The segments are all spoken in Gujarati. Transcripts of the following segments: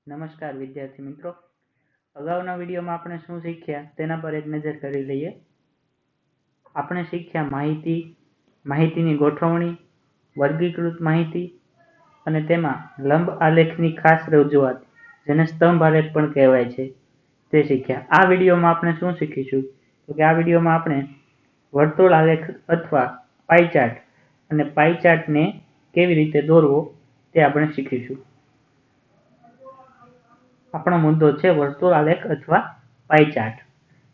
નમસ્કાર વિદ્યાર્થી મિત્રો, અગાઉના વિડીયોમાં આપણે શું શીખ્યા તેના પર એક નજર કરી લઈએ. આપણે શીખ્યા માહિતી, માહિતીની ગોઠવણી, વર્ગીકૃત માહિતી અને તેમાં લંબ આલેખની ખાસ રજૂઆત, જેને સ્તંભ આલેખ પણ કહેવાય છે, તે શીખ્યા. આ વિડીયોમાં આપણે શું શીખીશું તો કે આ વિડીયોમાં આપણે વર્તુળ આલેખ અથવા પાઈ ચાર્ટ અને પાઈ ચાર્ટને કેવી રીતે દોરવો તે આપણે શીખીશું. આપણો મુદ્દો છે વર્તુળ આલેખ અથવા પાઈ ચાર્ટ.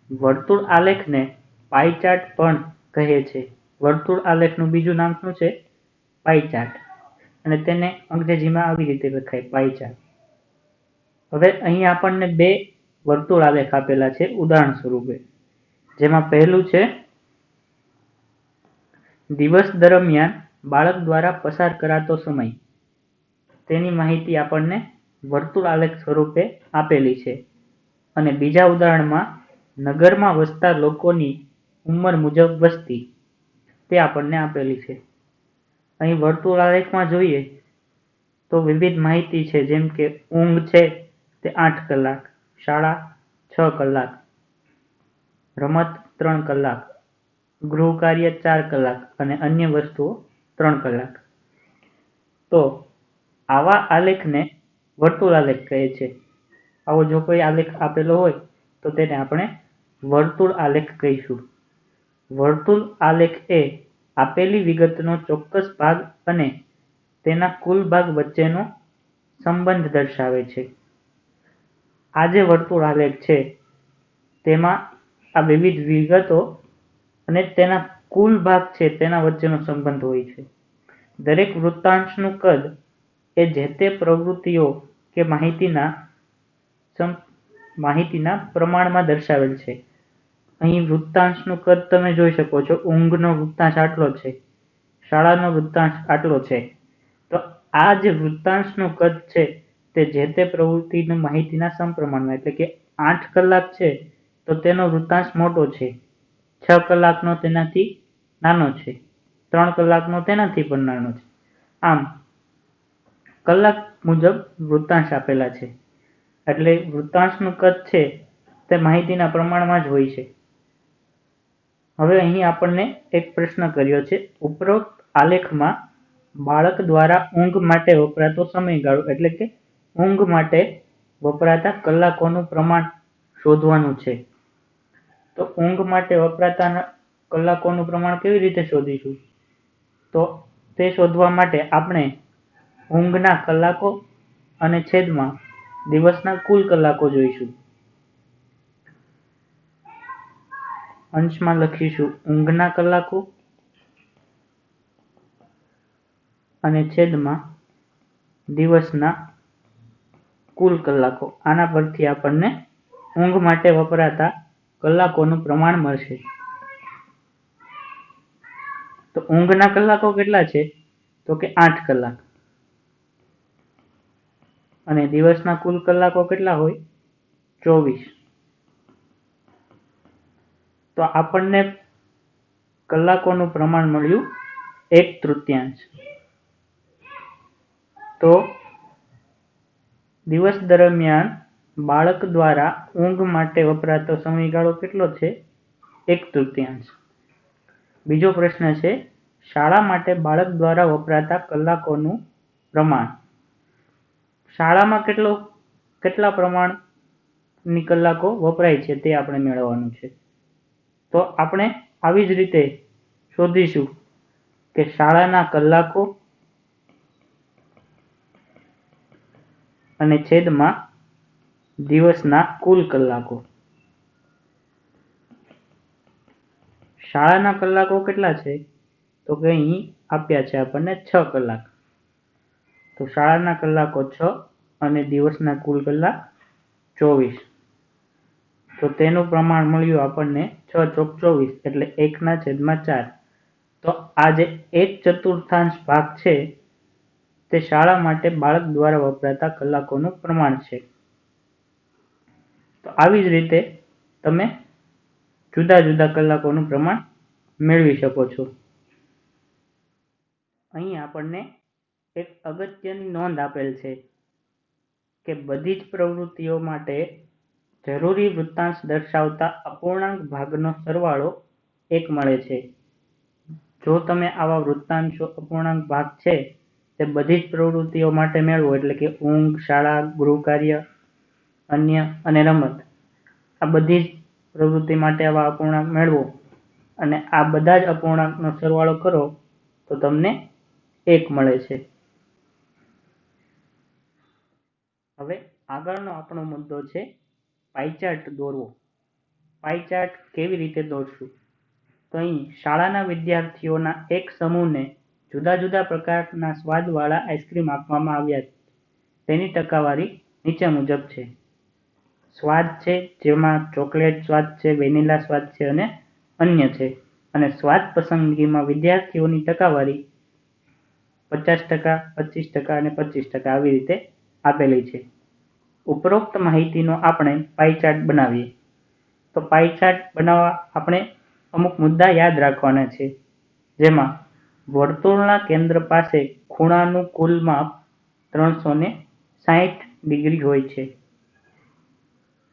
વર્તુળ આલેખને પાઈ ચાર્ટ પણ કહે છે. વર્તુળ આલેખનું બીજું નામ શું છે? પાઈ ચાર્ટ. અને તેને અંગ્રેજીમાં આવી રીતે લખાય, પાઈ ચાર્ટ. હવે અહીં આપણને બે વર્તુળ આલેખ આપેલા છે ઉદાહરણ સ્વરૂપે, જેમાં પહેલું છે દિવસ દરમિયાન બાળક દ્વારા પસાર કરાતો સમય. તેની માહિતી આપણને વર્તુળ આલેખ સ્વરૂપે આપેલી છે. અને બીજા ઉદાહરણમાં નગરમાં વસતા લોકોની ઉંમર મુજબ વસ્તી, તે આપણને આપેલી છે. અહીં વર્તુળ આલેખમાં જોઈએ તો વિવિધ માહિતી છે, જેમ કે ઊંઘ છે તે 8 કલાક, શાળા 6 કલાક, રમત 3 કલાક, ગૃહ કાર્ય 4 કલાક અને અન્ય વસ્તુઓ 3 કલાક. તો આવા આલેખને વર્તુળ આલેખ કહે છે. આવો જો કોઈ આલેખ આપેલો હોય તો તેને આપણે વર્તુળ આલેખ કહીશું. વર્તુળ આલેખ એ આપેલી વિગતનો ચોક્કસ ભાગ અને તેના કુલ ભાગ વચ્ચેનો સંબંધ દર્શાવે છે. આ જે વર્તુળ આલેખ છે તેમાં આ વિવિધ વિગતો અને તેના કુલ ભાગ છે તેના વચ્ચેનો સંબંધ હોય છે. દરેક વૃત્તાંશનું કદ એ જે તે પ્રવૃત્તિઓ કે માહિતીના પ્રમાણમાં દર્શાવેલ છે. અહીં વૃત્તાંશનું કદ તમે જોઈ શકો છો. ઊંઘનો વૃત્તાંશ આટલો છે, શાળાનો વૃત્તાંશ આટલો છે. તો આ જે વૃત્તાંશનું કદ છે તે જે તે પ્રવૃત્તિની માહિતીના સમપ્રમાણમાં, એટલે કે 8 કલાક છે તો તેનો વૃત્તાંશ મોટો છે, 6 કલાકનો તેનાથી નાનો છે, 3 કલાકનો તેનાથી પણ નાનો છે. આમ કલાક મુજબ વૃત્તાંશ આપેલા છે, એટલે વૃત્તાંશનું કદ છે તે માહિતીના પ્રમાણમાં જ હોય છે. હવે અહીં આપણને એક પ્રશ્ન કર્યો છે, ઉપરોક્ત આલેખમાં બાળક દ્વારા ઊંઘ માટે વપરાતો સમયગાળો, એટલે કે ઊંઘ માટે વપરાતા કલાકોનું પ્રમાણ શોધવાનું છે. તો ઊંઘ માટે વપરાતા કલાકોનું પ્રમાણ કેવી રીતે શોધીશું? તો તે શોધવા માટે આપણે ઊંઘના કલાકો અને છેદમાં દિવસના કુલ કલાકો જોઈશું. અંશમાં લખીશું ઊંઘના કલાકો અને છેદમાં દિવસના કુલ કલાકો. આના પરથી આપણને ઊંઘ માટે વપરાતા કલાકોનું પ્રમાણ મળશે. તો ઊંઘના કલાકો કેટલા છે? તો કે 8 કલાક. અને દિવસના કુલ કલાકો કેટલા હોય? 24. તો આપણને કલાકોનું પ્રમાણ મળ્યું 1/3. તો દિવસ દરમિયાન બાળક દ્વારા ઊંઘ માટે વપરાતો સમયગાળો કેટલો છે? 1/3. બીજો પ્રશ્ન છે, શાળા માટે બાળક દ્વારા વપરાતા કલાકોનું પ્રમાણ. શાળામાં કેટલા પ્રમાણની કલાકો વપરાય છે તે આપણે મેળવવાનું છે. તો આપણે આવી જ રીતે શોધીશું કે શાળાના કલાકો અને છેદમાં દિવસના કુલ કલાકો. શાળાના કલાકો કેટલા છે? તો કે અહીં આપ્યા છે આપણને 6 કલાક. તો શાળાના કલાકો 6 અને દિવસના કુલ કલાક 24. તો તેનું પ્રમાણ મળ્યું આપણને 6 ચોક 24, એટલે 1/4. તો આ જે 1/4 ભાગ છે તે શાળા માટે બાળક દ્વારા વપરાતા કલાકોનું પ્રમાણ છે. તો આવી જ રીતે તમે જુદા જુદા કલાકોનું પ્રમાણ મેળવી શકો છો. અહીં આપણને એક અગત્યની નોંધ આપેલ છે કે બધી જ પ્રવૃત્તિઓ માટે જરૂરી વૃત્તાંશ દર્શાવતા અપૂર્ણાંક ભાગનો સરવાળો 1 મળે છે. જો તમે આવા વૃત્તાંશો અપૂર્ણાંક ભાગ છે તે બધી જ પ્રવૃત્તિઓ માટે મેળવો, એટલે કે ઊંઘ, શાળા, ગૃહકાર્ય, અન્ય અને રમત, આ બધી જ પ્રવૃત્તિ માટે આવા અપૂર્ણાંક મેળવો અને આ બધા જ અપૂર્ણાંકનો સરવાળો કરો તો તમને 1 મળે છે. હવે આગળનો આપણો મુદ્દો છે પાઈ ચાર્ટ દોરવો. પાઈ ચાર્ટ કેવી રીતે દોરશું? તો અહીં શાળાના વિદ્યાર્થીઓના એક સમૂહને જુદા જુદા પ્રકારના સ્વાદવાળા આઈસ્ક્રીમ આપવામાં આવ્યા. તેની ટકાવારી નીચે મુજબ છે. સ્વાદ છે જેમાં ચોકલેટ સ્વાદ છે, વેનીલા સ્વાદ છે અને અન્ય છે. અને સ્વાદ પસંદગીમાં વિદ્યાર્થીઓની ટકાવારી 50%, 25% અને 25% આવી રીતે આપેલી છે. ઉપરોક્ત માહિતીનો આપણે પાઈ ચાર્ટ બનાવીએ. તો પાઈ ચાર્ટ બનાવવા આપણે અમુક મુદ્દા યાદ રાખવાના છે, જેમાં વર્તુળના કેન્દ્ર પાસે ખૂણાનું કુલ માપ 360 ડિગ્રી હોય છે.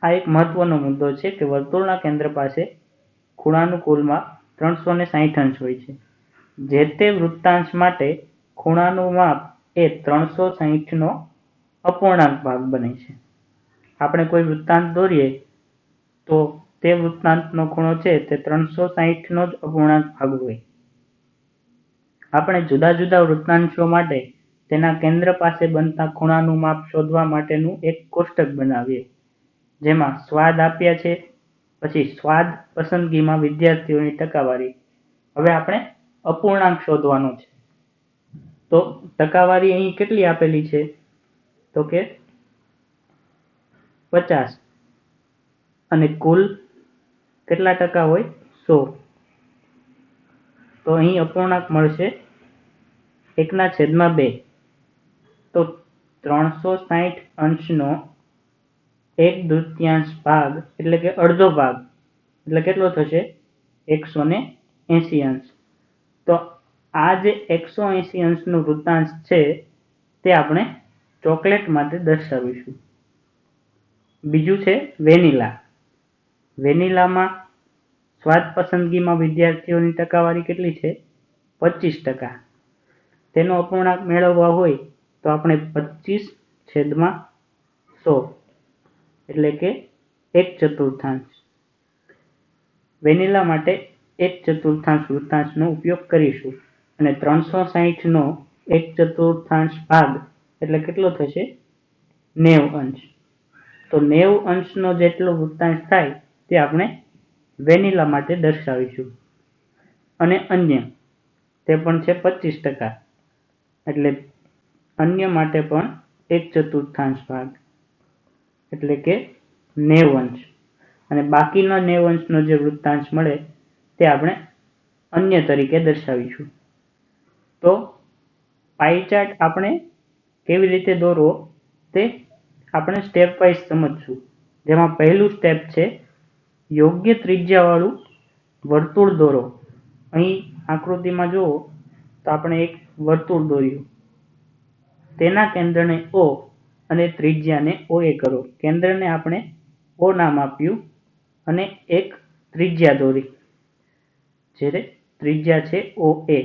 આ એક મહત્વનો મુદ્દો છે કે વર્તુળના કેન્દ્ર પાસે ખૂણાનું કુલ માપ 360 અંશ હોય છે. જે તે વૃત્તાંશ માટે ખૂણાનું માપ એ 360નો અપૂર્ણાંક ભાગ બને છે. આપણે કોઈ વૃત્તાંત દોરીએ તો તે વૃત્તાંતનો ખૂણો છે તે 360નો જ અપૂર્ણાંક ભાગ હોય. આપણે જુદા જુદા વૃત્તાંશો માટે તેના કેન્દ્ર પાસે બનતા ખૂણાનું માપ શોધવા માટેનું એક કોષ્ટક બનાવીએ, જેમાં સ્વાદ આપ્યા છે, પછી સ્વાદ પસંદગીમાં વિદ્યાર્થીઓની ટકાવારી. હવે આપણે અપૂર્ણાંક શોધવાનો છે. તો ટકાવારી અહીં કેટલી આપેલી છે? તો કે 50 અને કુલ કેટલા ટકા હોય? 100. તો અહીં અપૂર્ણાંક મળશે 1/2. તો 360 અંશનો 1/2 ભાગ એટલે કે અડધો ભાગ એટલે કેટલો થશે? 180 અંશ. તો આ જે 180 અંશનું વૃત્તાંશ છે તે આપણે ચોકલેટ માટે દર્શાવીશું. બીજું છે વેનીલા. વેનીલામાં સ્વાદ પસંદગીમાં વિદ્યાર્થીઓની ટકાવારી કેટલી છે? 25%. તેનો અપૂર્ણાંક મેળવવા હોય તો આપણે 25/100 એટલે કે 1/4 વેનીલા માટે 1/4 વૃત્તાંશનો ઉપયોગ કરીશું. અને 360નો 1/4 ભાગ એટલે કેટલો થશે? 90 અંશ. તો 90 અંશનો જેટલો વૃત્તાંશ થાય તે આપણે વેનીલા માટે દર્શાવીશું. અને અન્ય તે પણ છે 25%, એટલે અન્ય માટે પણ 1/4 ભાગ એટલે કે 90 અંશ. અને બાકીના 90 અંશનો જે વૃત્તાંશ મળે તે આપણે અન્ય તરીકે દર્શાવીશું. તો પાઈ ચાર્ટ આપણે કેવી રીતે દોરવો તે આપણે સ્ટેપ વાઇઝ સમજશું. જેમાં પહેલું સ્ટેપ છે યોગ્ય ત્રિજ્યાવાળું વર્તુળ દોરો. અહીં આકૃતિમાં જુઓ તો આપણે એક વર્તુળ દોર્યું. તેના કેન્દ્રને O અને ત્રિજ્યાને OA કરો. કેન્દ્રને આપણે O નામ આપ્યું અને એક ત્રિજ્યા દોરી, જ્યારે ત્રિજ્યા છે OA.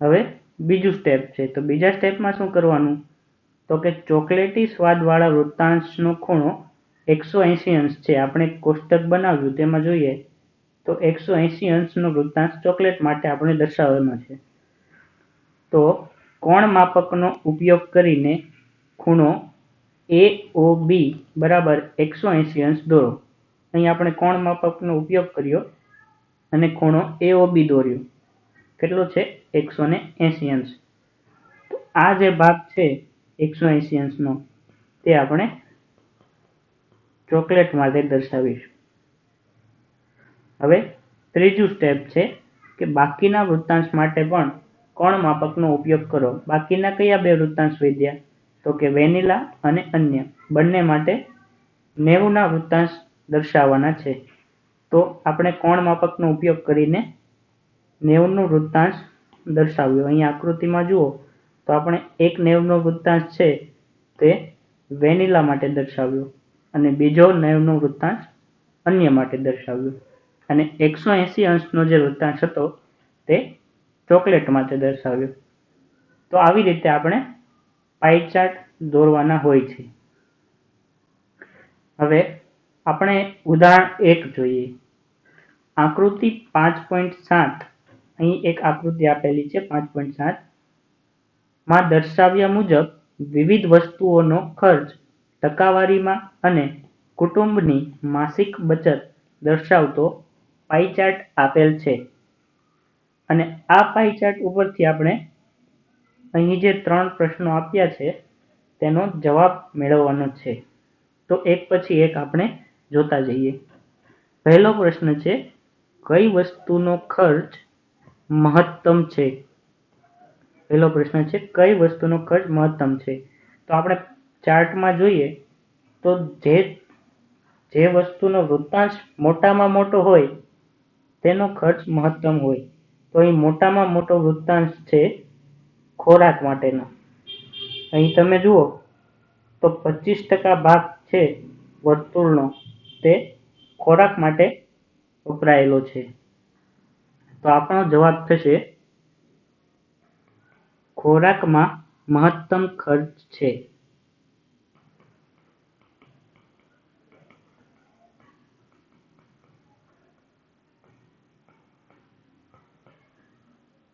હવે બીજું સ્ટેપ છે. તો બીજા સ્ટેપમાં શું કરવાનું? તો કે ચોકલેટી સ્વાદવાળા વૃત્તાંશનો ખૂણો 180 અંશ છે. આપણે કોષ્ટક બનાવ્યું તેમાં જોઈએ તો 180 અંશનો વૃત્તાંશ ચોકલેટ માટે આપણે દર્શાવવાનો છે. તો કોણ માપકનો ઉપયોગ કરીને ખૂણો AOB બરાબર 180 અંશ દોરો. અહીં આપણે કોણ માપકનો ઉપયોગ કર્યો અને ખૂણો AOB દોર્યો. કેટલો છે? 180 અંશ. તો આ જે ભાગ છે 180 અંશનો તે આપણે ચોકલેટ માટે દર્શાવીશું. હવે ત્રીજું સ્ટેપ છે કે બાકીના વૃત્તાંશ માટે પણ કોણ માપકનો ઉપયોગ કરો. બાકીના કયા બે વૃત્તાંશ વધ્યા? તો કે વેનીલા અને અન્ય. બંને માટે 90ના વૃત્તાંશ દર્શાવવાના છે. તો આપણે કોણ માપકનો ઉપયોગ કરીને 90નું વૃત્તાંશ દર્શાવ્યું. અહીં આકૃતિમાં જુઓ તો આપણે એક 90નો વૃત્તાંશ છે તે વેનીલા માટે દર્શાવ્યો અને બીજો 90નો વૃત્તાંશ અન્ય માટે દર્શાવ્યો અને 180 અંશનો જે વૃત્તાંશ હતો તે ચોકલેટ માટે દર્શાવ્યો. તો આવી રીતે આપણે પાઈ ચાર્ટ દોરવાના હોય છે. હવે આપણે ઉદાહરણ 1 જોઈએ. આકૃતિ 5.7 અહીં એક આકૃતિ આપેલી છે 5.7 માં દર્શાવ્યા મુજબ વિવિધ વસ્તુઓનો ખર્ચ ટકાવારીમાં અને કુટુંબની માસિક બચત દર્શાવતો પાઈ ચાર્ટ આપેલ છે. અને આ પાઈ ચાર્ટ ઉપરથી આપણે અહીં જે 3 પ્રશ્નો આપ્યા છે તેનો જવાબ મેળવવાનો છે. તો એક પછી એક આપણે જોતા જઈએ. પહેલો પ્રશ્ન છે, કઈ વસ્તુનો ખર્ચ મહત્તમ છે? પહેલો પ્રશ્ન છે, કઈ વસ્તુનો ખર્ચ મહત્તમ છે? તો આપણે ચાર્ટમાં જોઈએ તો જે વસ્તુનો વૃત્તાંશ મોટામાં મોટો હોય તેનો ખર્ચ મહત્તમ હોય. તો અહીં મોટામાં મોટો વૃત્તાંશ છે ખોરાક માટેનો. અહીં તમે જુઓ તો 25% ભાગ છે વર્તુળનો તે ખોરાક માટે વપરાયેલો છે. તો આપણો જવાબ થશે ખોરાકમાં મહત્તમ ખર્ચ છે.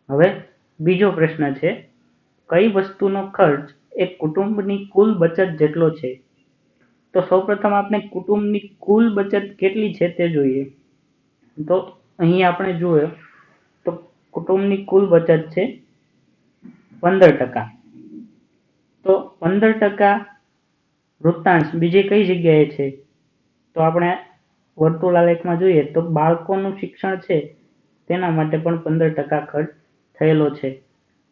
હવે બીજો પ્રશ્ન છે, કઈ વસ્તુનો ખર્ચ એક કુટુંબની કુલ બચત જેટલો છે? તો સૌપ્રથમ આપણે કુટુંબની કુલ બચત કેટલી છે તે જોઈએ. તો અહીં આપણે જોઈએ તો કુટુંબની કુલ બચત છે 15%. તો 15% વૃત્તાંશ બીજી કઈ જગ્યાએ છે? તો આપણે વર્તુળાલેખમાં જોઈએ તો બાળકોનું શિક્ષણ છે તેના માટે પણ 15% ખર્ચ થયેલો છે.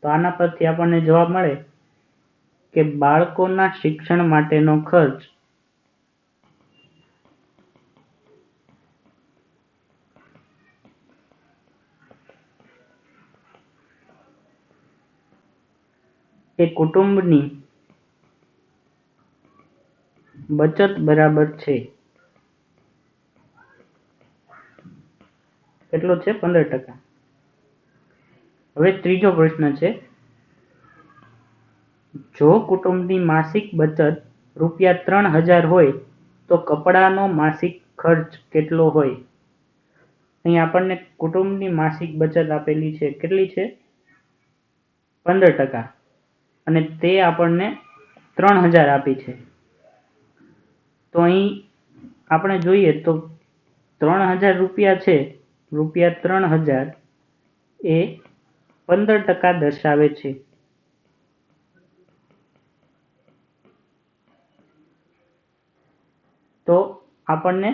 તો આના પરથી આપણને જવાબ મળે કે બાળકોના શિક્ષણ માટેનો ખર્ચ એ કુટુંબની બચત બરાબર છે. કેટલો છે? 15%. હવે ત્રીજો પ્રશ્ન છે, જો કુટુંબની માસિક બચત ₹3000 હોય તો કપડાનો માસિક ખર્ચ કેટલો હોય? અહીં આપણને કુટુંબની માસિક બચત આપેલી છે. કેટલી છે? 15%. અને તે આપણને 3000 આપી છે. તો અહીં આપણે જોઈએ તો ₹3000 છે. ₹3000 એ 15% દર્શાવે છે. તો આપણને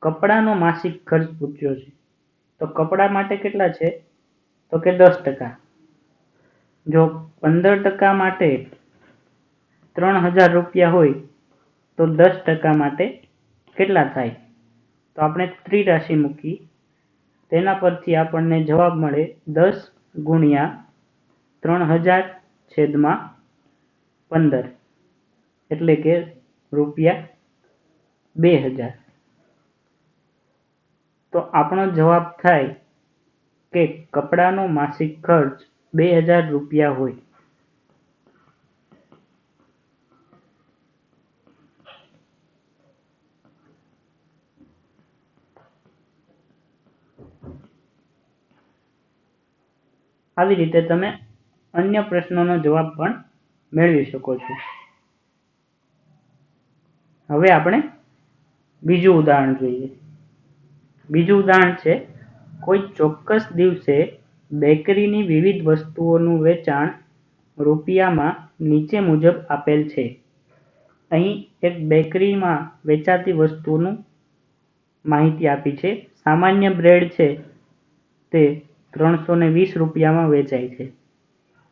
કપડાનો માસિક ખર્ચ પૂછ્યો છે. તો કપડા માટે કેટલા છે? તો કે 10%. જો 15% માટે ₹3000 હોય તો 10% માટે કેટલા થાય? તો આપણે ત્રિરાશિ મૂકી તેના પરથી આપણને જવાબ મળે 10 ગુણ્યા 3000/15 એટલે કે ₹2000. તો આપણો જવાબ થાય કે કપડાનો માસિક ખર્ચ ₹2000 હોય. આવી રીતે તમે અન્ય પ્રશ્નોનો જવાબ પણ મેળવી શકો છો. હવે આપણે બીજું ઉદાહરણ જોઈએ. બીજું ઉદાહરણ છે, કોઈ ચોક્કસ દિવસે બેકરીની વિવિધ વસ્તુઓનું વેચાણ રૂપિયામાં નીચે મુજબ આપેલ છે. અહીં એક બેકરીમાં વેચાતી વસ્તુનું માહિતી આપી છે. સામાન્ય બ્રેડ છે તે ₹320 વેચાય છે.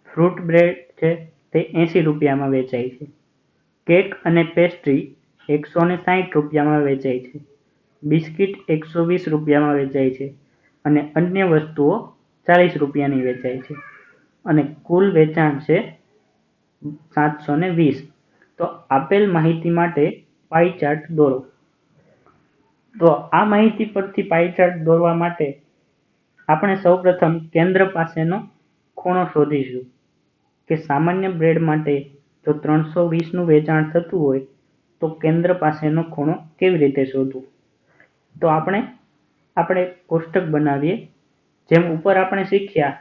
ફ્રૂટ બ્રેડ છે તે ₹80 વેચાય છે. કેક અને પેસ્ટ્રી ₹160 વેચાય છે. બિસ્કિટ ₹120 વેચાય છે અને અન્ય વસ્તુઓ ₹40 વેચાય છે અને કુલ વેચાણ છે 720. તો આપેલ માહિતી માટે પાઈ ચાર્ટ દોરો. તો આ માહિતી પરથી પાઈ ચાર્ટ દોરવા માટે આપણે સૌપ્રથમ કેન્દ્ર પાસેનો ખૂણો શોધીશું કે સામાન્ય બ્રેડ માટે જો 320નું વેચાણ થતું હોય તો કેન્દ્ર પાસેનો ખૂણો કેવી રીતે શોધવું. તો આપણે કોષ્ટક બનાવીએ. જેમ ઉપર આપણે શીખ્યા,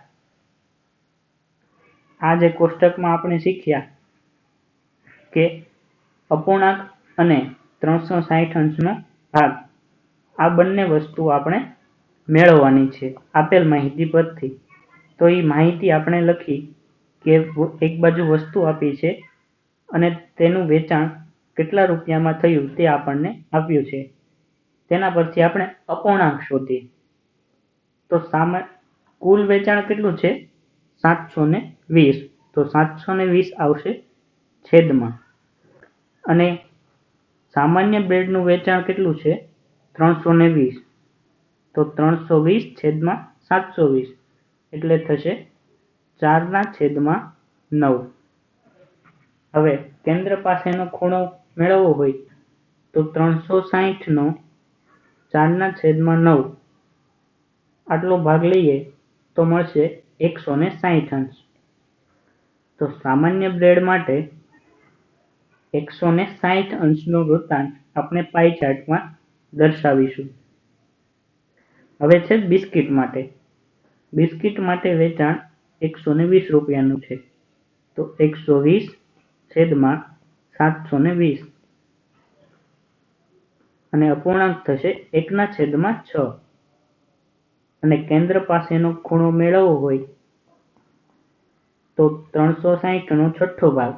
આ જે કોષ્ટકમાં આપણે શીખ્યા કે અપૂર્ણાંક અને 360 અંશનો ભાગ, આ બંને વસ્તુ આપણે મેળવવાની છે આપેલ માહિતી પરથી. તો એ માહિતી આપણે લખી કે એક બાજુ વસ્તુ આપી છે અને તેનું વેચાણ કેટલા રૂપિયામાં થયું તે આપણને આપ્યું છે. તેના પરથી આપણે અપૂર્ણાંક શોધીએ. તો કુલ વેચાણ કેટલું છે? 720. તો 720 આવશે છેદમાં. અને સામાન્ય બ્રેડનું વેચાણ કેટલું છે? 320. તો 320 છેદમાં 720 એટલે થશે 4/9. હવે કેન્દ્ર પાસેનો ખૂણો મેળવવો હોય તો 360નો 4/9 આટલો ભાગ લઈએ તો મળશે 160 અંશ. તો સામાન્ય બ્રેડ માટે 160 અંશનો વૃત્તાંશ આપણે પાઈ ચાર્ટમાં દર્શાવીશું. હવે છે બિસ્કિટ માટે. બિસ્કિટ માટે વેચાણ 120 રૂપિયાનું છે. તો 120 છેદમાં 720 અને અપૂર્ણાંક થશે 1/6. અને કેન્દ્ર પાસેનો ખૂણો મેળવવો હોય તો 360નો છઠ્ઠો ભાગ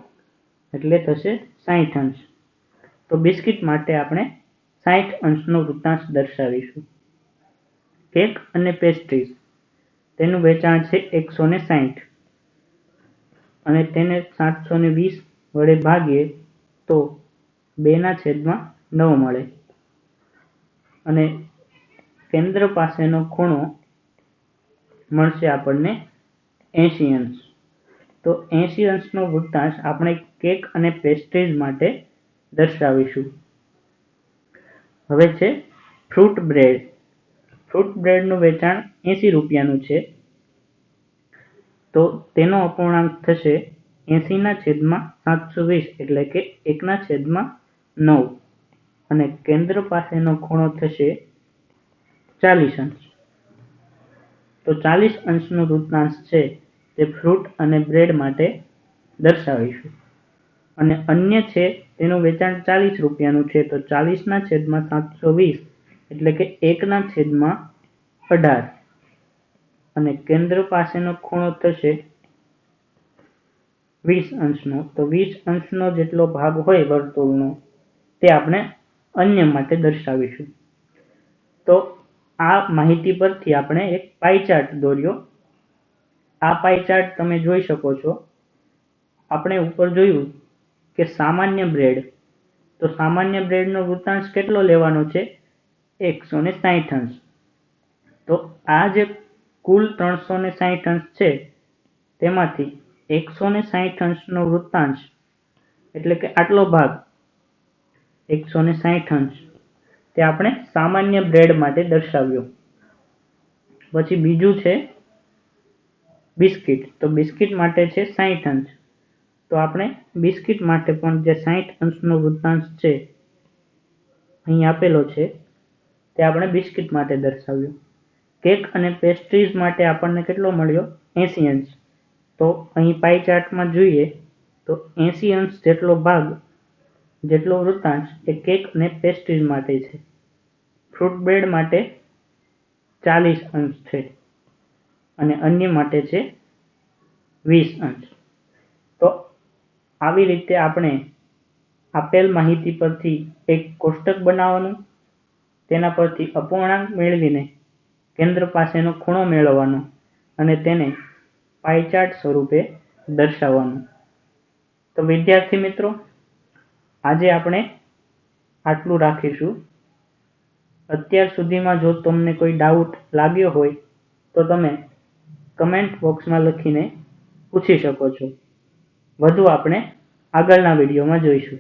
એટલે થશે 60 અંશ. તો બિસ્કિટ માટે આપણે 60 અંશનો વૃત્તાંશ દર્શાવીશું. કેક અને પેસ્ટ્રીઝ, તેનું વેચાણ છે 160 અને તેને 720 વડે ભાગીએ તો 2/9 મળે. અને કેન્દ્ર પાસેનો ખૂણો મળશે આપણને 80 અંશ. તો 80 અંશનો વૃત્તાંશ આપણે કેક અને પેસ્ટ્રીઝ માટે દર્શાવીશું. હવે છે ફ્રૂટ બ્રેડ. ફ્રૂટ બ્રેડનું વેચાણ 80 રૂપિયાનું છે. તો તેનો અપૂર્ણાંક થશે 80/720 એટલે કે 1/9. અને કેન્દ્ર પાસેનો ખૂણો થશે 40 અંશ. તો 40 અંશનું વૃત્તાંશ છે તે ફ્રૂટ અને બ્રેડ માટે દર્શાવીશું. અને અન્ય છે તેનું વેચાણ 40 રૂપિયાનું છે. તો 40/720 એટલે કે 1/18. અને કેન્દ્ર પાસેનો ખૂણો થશે 20 અંશનો. તો 20 અંશનો જેટલો ભાગ હોય વર્તુળનો તે આપણે અન્ય માટે દર્શાવીશું. તો આ માહિતી પરથી આપણે એક પાઈ ચાર્ટ દોર્યો. આ પાઈ ચાર્ટ તમે જોઈ શકો છો. આપણે ઉપર જોયું કે સામાન્ય બ્રેડ, તો સામાન્ય બ્રેડનો વૃત્તાંશ કેટલો લેવાનો છે? 160 અંશ. તો આ જે કુલ 360 અંશ છે તેમાંથી 160 અંશનો વૃત્તાંશ એટલે કે આટલો ભાગ 160 અંશ તે આપણે સામાન્ય બ્રેડ માટે દર્શાવ્યો. પછી બીજું છે બિસ્કિટ. તો બિસ્કિટ માટે છે 60 અંશ. તો આપણે બિસ્કિટ માટે પણ જે 60 અંશનો વૃત્તાંશ છે અહીં આપેલો છે તે આપણે બિસ્કિટ માટે દર્શાવ્યો. કેક અને પેસ્ટ્રીઝ માટે આપણને કેટલો મળ્યો? 80 અંશ. તો અહીં પાઈ ચાર્ટમાં જોઈએ તો 80 અંશ જેટલો ભાગ જેટલો વૃત્તાંશ એ કેક અને પેસ્ટ્રીઝ માટે છે. ફ્રૂટ બ્રેડ માટે 40 અંશ છે અને અન્ય માટે છે 20 અંશ. તો આવી રીતે આપણે આપેલ માહિતી પરથી એક કોષ્ટક બનાવવાનું, તેના પરથી અપૂર્ણાંક મેળવીને કેન્દ્ર પાસેનો ખૂણો મેળવવાનો અને તેને પાઈ ચાર્ટ સ્વરૂપે દર્શાવવાનું. તો વિદ્યાર્થી મિત્રો, આજે આપણે આટલું રાખીશું. અત્યાર સુધીમાં જો તમને કોઈ ડાઉટ લાગ્યો હોય તો તમે કમેન્ટ બોક્સમાં લખીને પૂછી શકો છો. વધુ આપણે આગળના વિડીયોમાં જોઈશું.